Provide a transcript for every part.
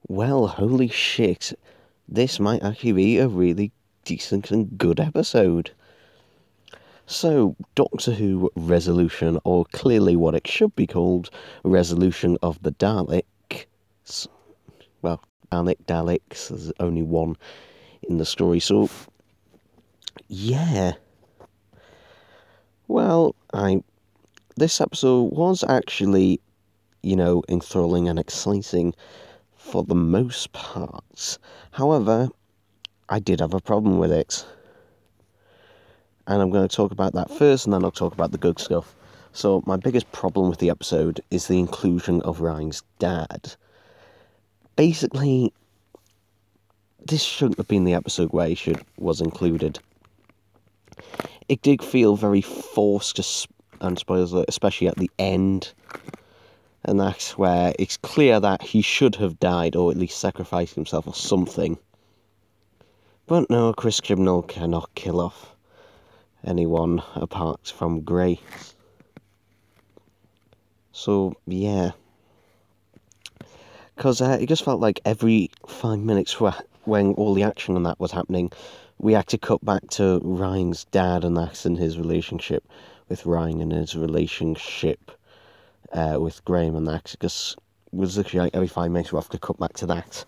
Well, holy shit, this might actually be a really decent and good episode. So, Doctor Who Resolution, or clearly what it should be called, Resolution of the Daleks. Well, Daleks, there's only one in the story, so yeah. Well, this episode was actually, enthralling and exciting for the most part. However, I did have a problem with it. And I'm going to talk about that first, and then I'll talk about the good stuff. So, my biggest problem with the episode is the inclusion of Ryan's dad. Basically, this shouldn't have been the episode where he was included. It did feel very forced, and spoiler, especially at the end. And that's where it's clear that he should have died, or at least sacrificed himself or something. But no, Chris Chibnall cannot kill off anyone apart from Grace. So, yeah. Because it just felt like every 5 minutes when all the action and that was happening, we had to cut back to Ryan's dad and that, and his relationship with Ryan and his relationship with Graham and that, because it was literally like every 5 minutes we have to cut back to that,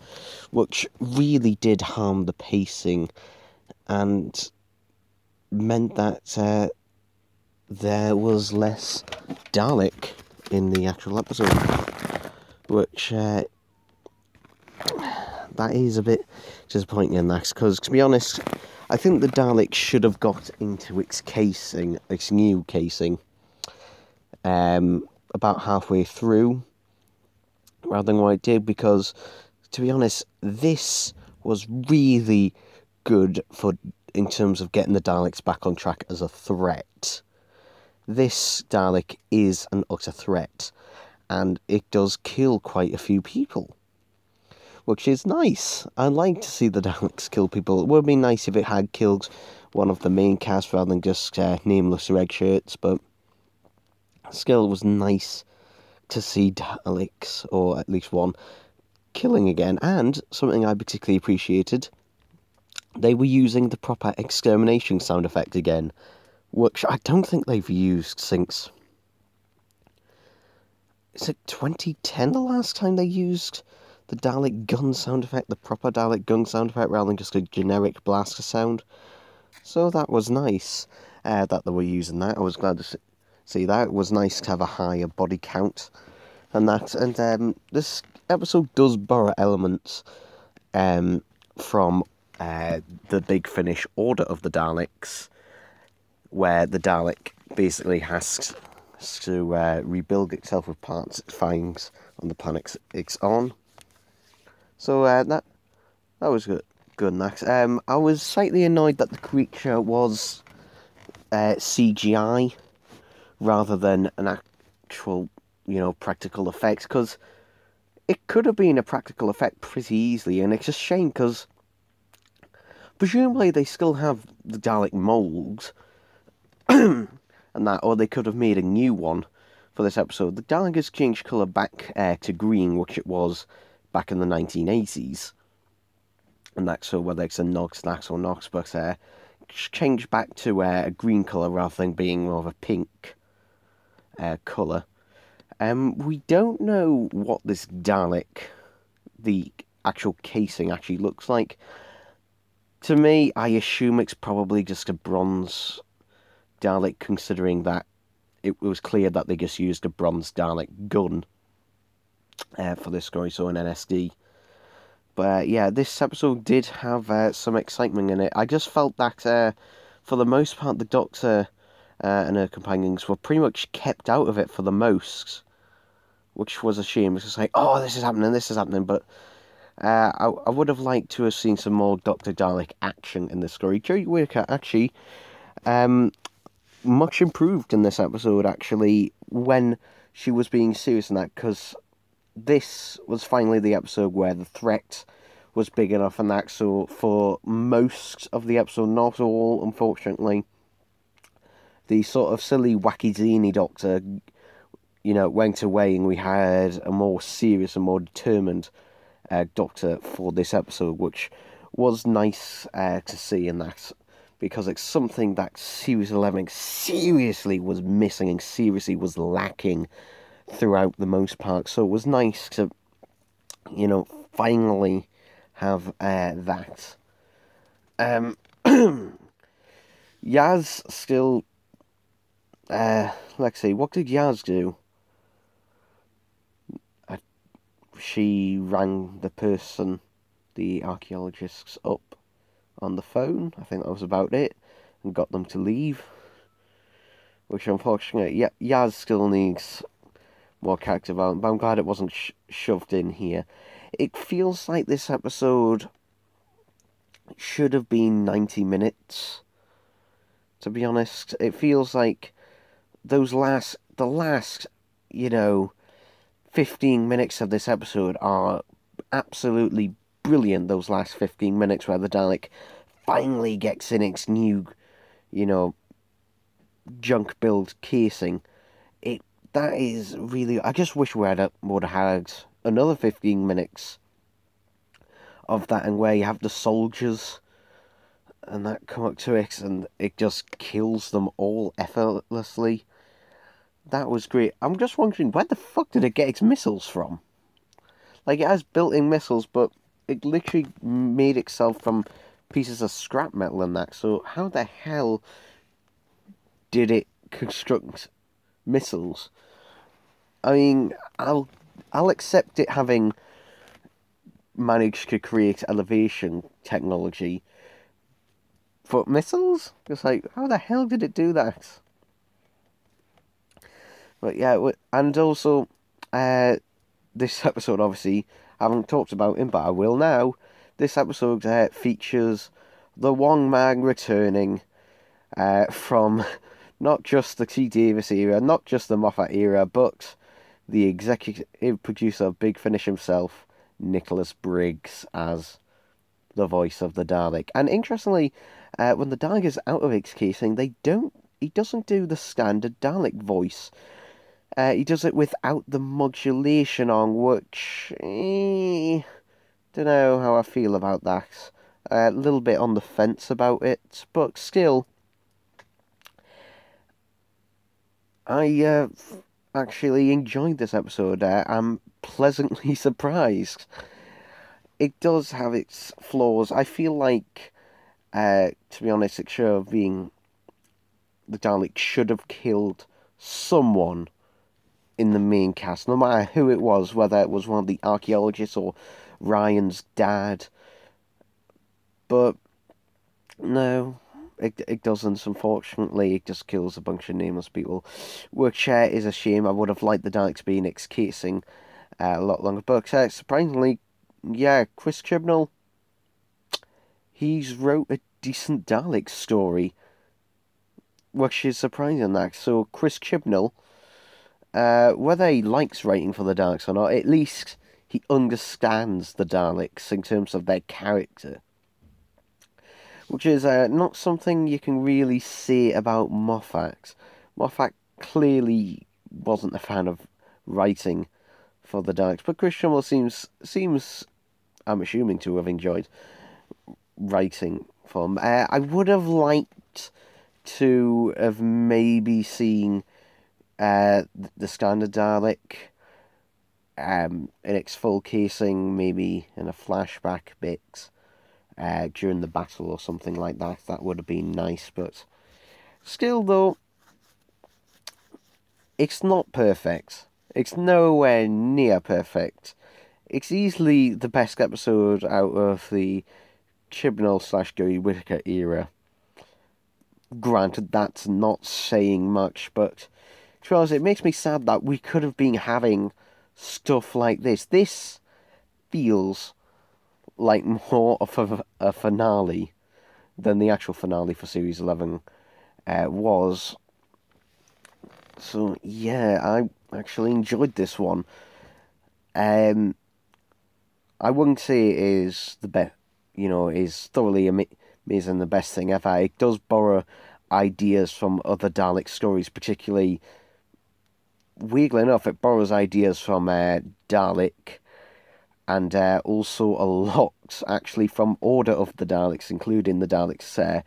which really did harm the pacing and meant that there was less Dalek in the actual episode, which that is a bit disappointing in that, because to be honest, I think the Dalek should have got into its new casing, about halfway through, rather than what it did, because to be honest, this was really good in terms of getting the Daleks back on track as a threat. This Dalek is an utter threat, and it does kill quite a few people, which is nice. I like to see the Daleks kill people. It would be nice if it had killed one of the main cast rather than just nameless red shirts, but still it was nice to see Daleks, or at least one, killing again. And something I particularly appreciated, they were using the proper extermination sound effect again, which I don't think they've used since... Is it 2010 the last time they used the Dalek gun sound effect, the proper Dalek gun sound effect, rather than just a generic blaster sound? So that was nice that they were using that. I was glad to see that. It was nice to have a higher body count and that. And this episode does borrow elements from the Big Finish Order of the Daleks, where the Dalek basically has to rebuild itself with parts it finds on the planet it's on. So that was good. Max. I was slightly annoyed that the creature was CGI rather than an actual, practical effect, because it could have been a practical effect pretty easily, and it's a shame because presumably they still have the Dalek mould and that, or they could have made a new one for this episode. The Dalek has changed colour back to green, which it was back in the 1980s. And that's so whether it's a Nox, Nax or Nox, but changed back to a green colour rather than being more of a pink colour. We don't know what this Dalek, the actual casing, actually looks like. To me, I assume it's probably just a bronze Dalek, considering that it was clear that they just used a bronze Dalek gun for this story, so an NSD. But yeah, this episode did have some excitement in it. I just felt that, for the most part, the Doctor and her companions were pretty much kept out of it for the most, which was a shame. It's just like, oh, this is happening, but I would have liked to have seen some more Dr. Dalek action in this story. Jodie Whittaker, actually, much improved in this episode, actually, when she was being serious in that, because this was finally the episode where the threat was big enough, and that, so for most of the episode, not all, unfortunately, the sort of silly, wacky, zany Doctor, went away, and we had a more serious and more determined Doctor for this episode, which was nice to see in that, because it's something that Series 11 seriously was missing and seriously was lacking throughout the most part. So it was nice to, finally have that. Yaz still, let's see, what did Yaz do? She rang the archaeologists up on the phone. I think that was about it, and got them to leave. Which, unfortunately, Yaz still needs more character development, but I'm glad it wasn't shoved in here. It feels like this episode should have been 90 minutes, to be honest. It feels like the last, 15 minutes of this episode are absolutely brilliant. Those last 15 minutes where the Dalek finally gets in its new, junk build casing. That is really... I just wish we would have had another 15 minutes of that, and where you have the soldiers and that come up to it, and it just kills them all effortlessly. That was great. I'm just wondering, where the fuck did it get its missiles from? Like, it has built-in missiles, but it literally made itself from pieces of scrap metal and that. So how the hell did it construct missiles? I mean, I'll accept it having managed to create elevation technology, but missiles? It's like, how the hell did it do that? But yeah, and also, this episode, obviously, I haven't talked about him, but I will now. This episode features the Wong Mang returning from not just the T. Davis era, not just the Moffat era, but the executive producer of Big Finish himself, Nicholas Briggs, as the voice of the Dalek. And interestingly, when the Dalek is out of its casing, he doesn't do the standard Dalek voice. He does it without the modulation on, which... don't know how I feel about that. A little bit on the fence about it, but still... I actually enjoyed this episode. I'm pleasantly surprised. It does have its flaws. I feel like, to be honest, it should have been... the Dalek should have killed someone in the main cast, no matter who it was, whether it was one of the archaeologists or Ryan's dad. But no, it doesn't, unfortunately. It just kills a bunch of nameless people, which is a shame. I would have liked the Dalek to be in its casing a lot longer. But surprisingly, yeah, Chris Chibnall, he's wrote a decent Dalek story, which is surprising that. So Chris Chibnall, whether he likes writing for the Daleks or not, at least he understands the Daleks in terms of their character. Which is not something you can really say about Moffat. Moffat clearly wasn't a fan of writing for the Daleks, but Chris Chibnall seems, I'm assuming, to have enjoyed writing for them. I would have liked to have maybe seen the standard Dalek in its full casing, maybe in a flashback bit during the battle or something like that. That would have been nice, but still, though, it's not perfect. It's nowhere near perfect. It's easily the best episode out of the Chibnall/Gary Whittaker era. Granted, that's not saying much, but to be honest, it makes me sad that we could have been having stuff like this. This feels like more of a finale than the actual finale for Series 11 was. So, yeah, I actually enjoyed this one. I wouldn't say it is the best, is thoroughly amazing, the best thing ever. It does borrow ideas from other Dalek stories, particularly, weirdly enough, it borrows ideas from Dalek and also a lot actually from Order of the Daleks, including the Daleks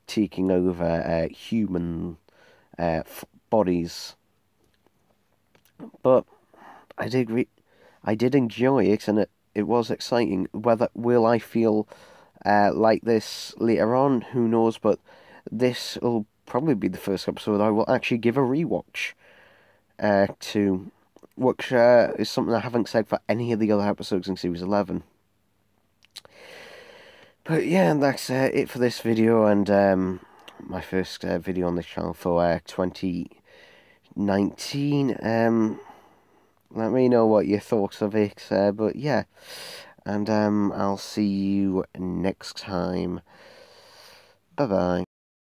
taking over human bodies. But I did enjoy it, and it was exciting. Whether will I feel like this later on, who knows? But this will probably be the first episode I will actually give a rewatch to, which is something I haven't said for any of the other episodes in Series 11. But yeah, and that's it for this video, and my first video on this channel for 2019. Let me know what your thoughts of it, but yeah, and I'll see you next time. Bye-bye.